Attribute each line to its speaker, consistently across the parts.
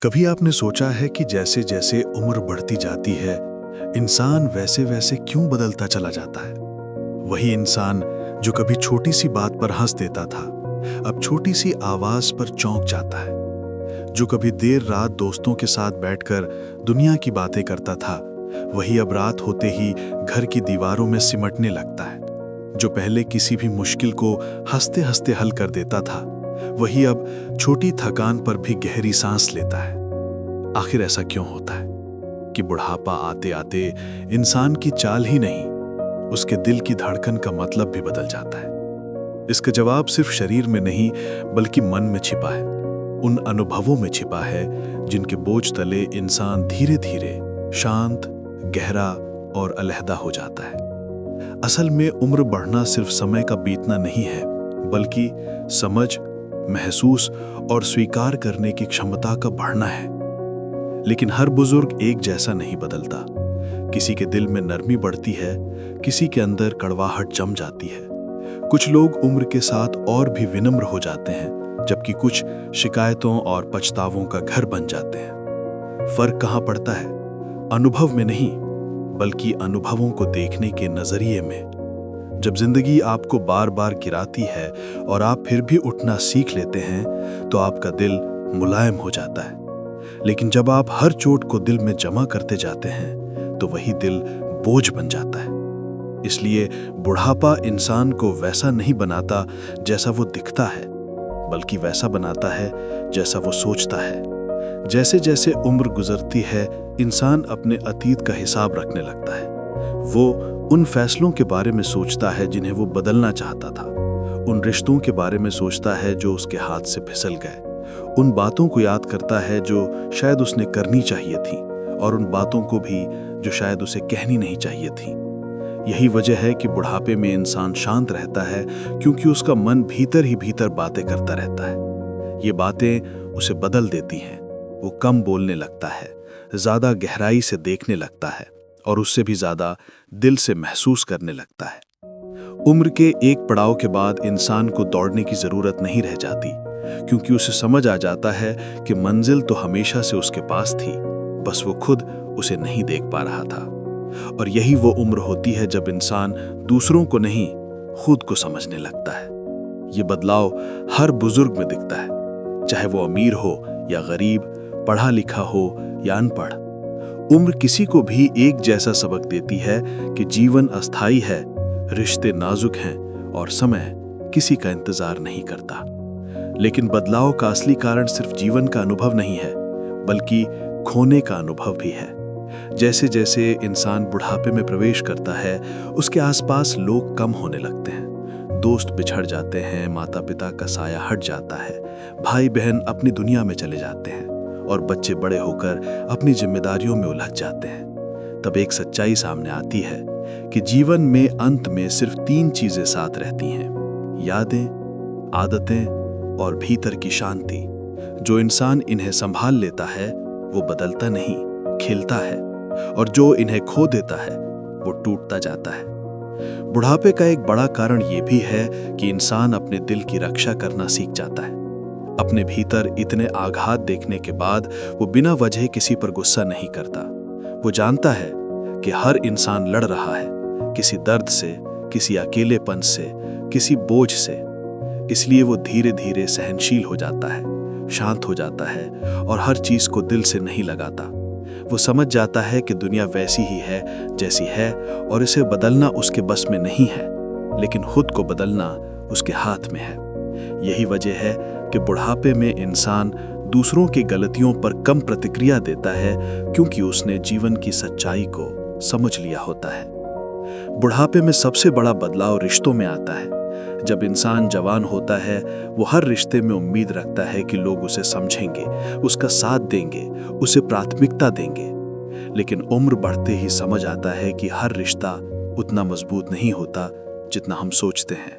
Speaker 1: कभी आपने सोचा है कि जैसे जैसे उम्र बढ़ती जाती है, इंसान वैसे वैसे क्यों बदलता चला जाता है? वही इंसान जो कभी छोटी सी बात पर हंस देता था, अब छोटी सी आवाज पर चौंक जाता है। जो कभी देर रात दोस्तों के साथ बैठकर दुनिया की बातें करता था, वही अब रात होते ही घर की दीवारों में सिमटने लगता है। जो पहले किसी भी मुश्किल को हंसते हंसते हल कर देता था, वही अब छोटी थकान पर भी गहरी सांस लेता है। आखिर ऐसा क्यों होता है कि बुढ़ापा आते आते इंसान की चाल ही नहीं, उसके दिल की धड़कन का मतलब भी बदल जाता है? इसका जवाब सिर्फ शरीर में नहीं बल्कि मन में छिपा है, उन अनुभवों में छिपा है जिनके बोझ तले इंसान धीरे धीरे शांत, गहरा और अलहदा हो जाता है। असल में उम्र बढ़ना सिर्फ समय का बीतना नहीं है, बल्कि समझ, महसूस और स्वीकार करने की क्षमता का बढ़ना है। लेकिन हर बुजुर्ग एक जैसा नहीं बदलता। किसी के दिल में नरमी बढ़ती है, किसी के अंदर कड़वाहट जम जाती है। कुछ लोग उम्र के साथ और भी विनम्र हो जाते हैं, जबकि कुछ शिकायतों और पछतावों का घर बन जाते हैं। फर्क कहाँ पड़ता है? अनुभव में नहीं, बल्कि अनुभवों को देखने के नजरिए में। जब जिंदगी आपको बार बार गिराती है और आप फिर भी उठना सीख लेते हैं, तो आपका दिल मुलायम हो जाता है। लेकिन जब आप हर चोट को दिल में जमा करते जाते हैं, तो वही दिल बोझ बन जाता है। इसलिए बुढ़ापा इंसान को वैसा नहीं बनाता जैसा वो दिखता है, बल्कि वैसा बनाता है जैसा वो सोचता है। जैसे जैसे उम्र गुजरती है, इंसान अपने अतीत का हिसाब रखने लगता है। वो उन फैसलों के बारे में सोचता है जिन्हें वो बदलना चाहता था, उन रिश्तों के बारे में सोचता है जो उसके हाथ से फिसल गए, उन बातों को याद करता है जो शायद उसने करनी चाहिए थी, और उन बातों को भी जो शायद उसे कहनी नहीं चाहिए थी। यही वजह है कि बुढ़ापे में इंसान शांत रहता है, क्योंकि उसका मन भीतर ही भीतर बातें करता रहता है। ये बातें उसे बदल देती हैं। वो कम बोलने लगता है, ज्यादा गहराई से देखने लगता है, और उससे भी ज्यादा दिल से महसूस करने लगता है। उम्र के एक पड़ाव के बाद इंसान को दौड़ने की जरूरत नहीं रह जाती, क्योंकि उसे समझ आ जाता है कि मंजिल तो हमेशा से उसके पास थी, बस वो खुद उसे नहीं देख पा रहा था। और यही वो उम्र होती है जब इंसान दूसरों को नहीं, खुद को समझने लगता है। ये बदलाव हर बुजुर्ग में दिखता है, चाहे वो अमीर हो या गरीब, पढ़ा लिखा हो या अनपढ़। उम्र किसी को भी एक जैसा सबक देती है कि जीवन अस्थायी है, रिश्ते नाजुक हैं, और समय किसी का इंतजार नहीं करता। लेकिन बदलाव का असली कारण सिर्फ जीवन का अनुभव नहीं है, बल्कि खोने का अनुभव भी है। जैसे जैसे इंसान बुढ़ापे में प्रवेश करता है, उसके आसपास लोग कम होने लगते हैं। दोस्त बिछड़ जाते हैं, माता पिता का साया हट जाता है, भाई बहन अपनी दुनिया में चले जाते हैं, और बच्चे बड़े होकर अपनी जिम्मेदारियों में उलझ जाते हैं। तब एक सच्चाई सामने आती है कि जीवन में अंत में सिर्फ 3 चीजें साथ रहती हैं: यादें, आदतें और भीतर की शांति। जो इंसान इन्हें संभाल लेता है, वो बदलता नहीं, खिलता है, और जो इन्हें खो देता है, वो टूटता जाता है। बुढ़ापे का एक बड़ा कारण ये भी है कि इंसान अपने दिल की रक्षा करना सीख जाता है। अपने भीतर इतने आघात देखने के बाद वो बिना वजह किसी पर गुस्सा नहीं करता। वो जानता है कि हर इंसान लड़ रहा है, किसी दर्द से, किसी अकेलेपन से, किसी बोझ से। इसलिए वो धीरे धीरे सहनशील हो जाता है, शांत हो जाता है, और हर चीज को दिल से नहीं लगाता। वो समझ जाता है कि दुनिया वैसी ही है जैसी है, और इसे बदलना उसके बस में नहीं है, लेकिन खुद को बदलना उसके हाथ में है। यही वजह है कि बुढ़ापे में इंसान दूसरों की गलतियों पर कम प्रतिक्रिया देता है, क्योंकि उसने जीवन की सच्चाई को समझ लिया होता है। बुढ़ापे में सबसे बड़ा बदलाव रिश्तों में आता है। जब इंसान जवान होता है, वो हर रिश्ते में उम्मीद रखता है कि लोग उसे समझेंगे, उसका साथ देंगे, उसे प्राथमिकता देंगे। लेकिन उम्र बढ़ते ही समझ आता है कि हर रिश्ता उतना मजबूत नहीं होता जितना हम सोचते हैं।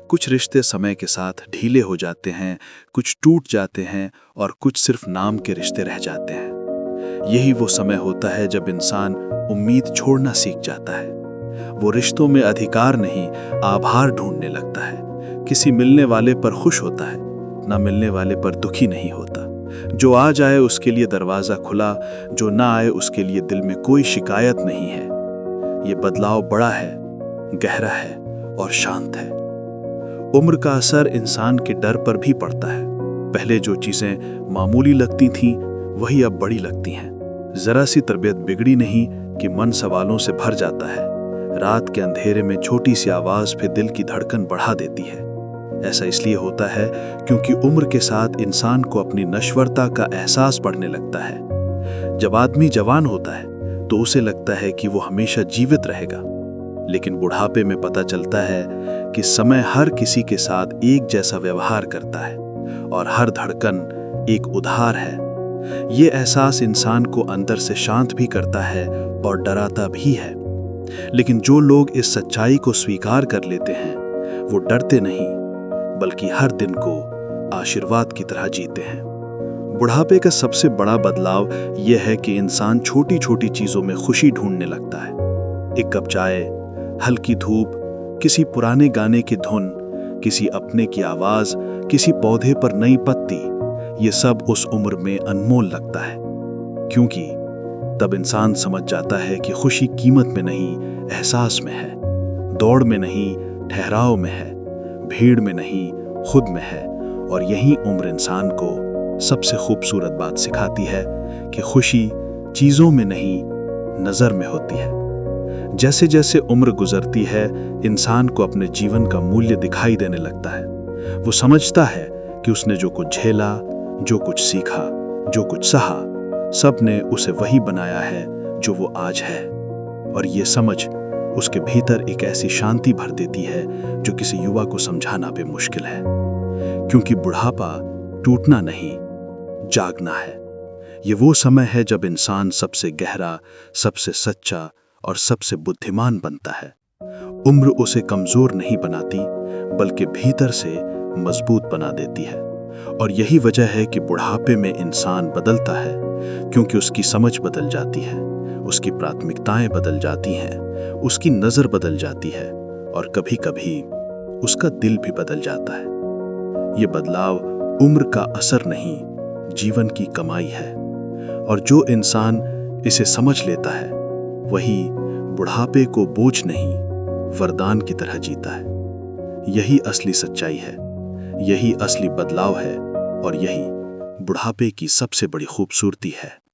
Speaker 1: कुछ रिश्ते समय के साथ ढीले हो जाते हैं, कुछ टूट जाते हैं, और कुछ सिर्फ नाम के रिश्ते रह जाते हैं। यही वो समय होता है जब इंसान उम्मीद छोड़ना सीख जाता है। वो रिश्तों में अधिकार नहीं, आभार ढूंढने लगता है। किसी मिलने वाले पर खुश होता है, ना मिलने वाले पर दुखी नहीं होता। जो आ जाए उसके लिए दरवाज़ा खुला, जो ना आए उसके लिए दिल में कोई शिकायत नहीं है। ये बदलाव बड़ा है, गहरा है और शांत है। उम्र का असर इंसान के डर पर भी पड़ता है। पहले जो चीज़ें मामूली लगती थीं वही अब बड़ी लगती हैं। ज़रा सी तबीयत बिगड़ी नहीं कि मन सवालों से भर जाता है। रात के अंधेरे में छोटी सी आवाज़ भी दिल की धड़कन बढ़ा देती है। ऐसा इसलिए होता है क्योंकि उम्र के साथ इंसान को अपनी नश्वरता का एहसास बढ़ने लगता है। जब आदमी जवान होता है तो उसे लगता है कि वो हमेशा जीवित रहेगा, लेकिन बुढ़ापे में पता चलता है कि समय हर किसी के साथ एक जैसा व्यवहार करता है और हर धड़कन एक उधार है। ये एहसास इंसान को अंदर से शांत भी करता है और डराता भी है। लेकिन जो लोग इस सच्चाई को स्वीकार कर लेते हैं वो डरते नहीं, बल्कि हर दिन को आशीर्वाद की तरह जीते हैं। बुढ़ापे का सबसे बड़ा बदलाव यह है कि इंसान छोटी छोटी चीजों में खुशी ढूंढने लगता है। एक कप चाय, हल्की धूप, किसी पुराने गाने की धुन, किसी अपने की आवाज, किसी पौधे पर नई पत्ती, ये सब उस उम्र में अनमोल लगता है। क्योंकि तब इंसान समझ जाता है कि खुशी कीमत में नहीं, एहसास में है। दौड़ में नहीं, ठहराव में है। भीड़ में नहीं, खुद में है। और यही उम्र इंसान को सबसे खूबसूरत बात सिखाती है कि खुशी चीजों में नहीं, नजर में होती है। जैसे जैसे उम्र गुजरती है, इंसान को अपने जीवन का मूल्य दिखाई देने लगता है। वो समझता है कि उसने जो कुछ झेला, जो कुछ सीखा, जो कुछ सहा, सब ने उसे वही बनाया है जो वो आज है। और ये समझ उसके भीतर एक ऐसी शांति भर देती है जो किसी युवा को समझाना भी मुश्किल है। क्योंकि बुढ़ापा टूटना नहीं, जागना है। ये वो समय है जब इंसान सबसे गहरा, सबसे सच्चा और सबसे बुद्धिमान बनता है। उम्र उसे कमजोर नहीं बनाती, बल्कि भीतर से मजबूत बना देती है। और यही वजह है कि बुढ़ापे में इंसान बदलता है, क्योंकि उसकी समझ बदल जाती है, उसकी प्राथमिकताएं बदल जाती हैं, उसकी नजर बदल जाती है और कभी-कभी उसका दिल भी बदल जाता है। ये बदलाव उम्र का असर नहीं, जीवन की कमाई है। और जो इंसान इसे समझ लेता है वही बुढ़ापे को बोझ नहीं, वरदान की तरह जीता है। यही असली सच्चाई है, यही असली बदलाव है और यही बुढ़ापे की सबसे बड़ी खूबसूरती है।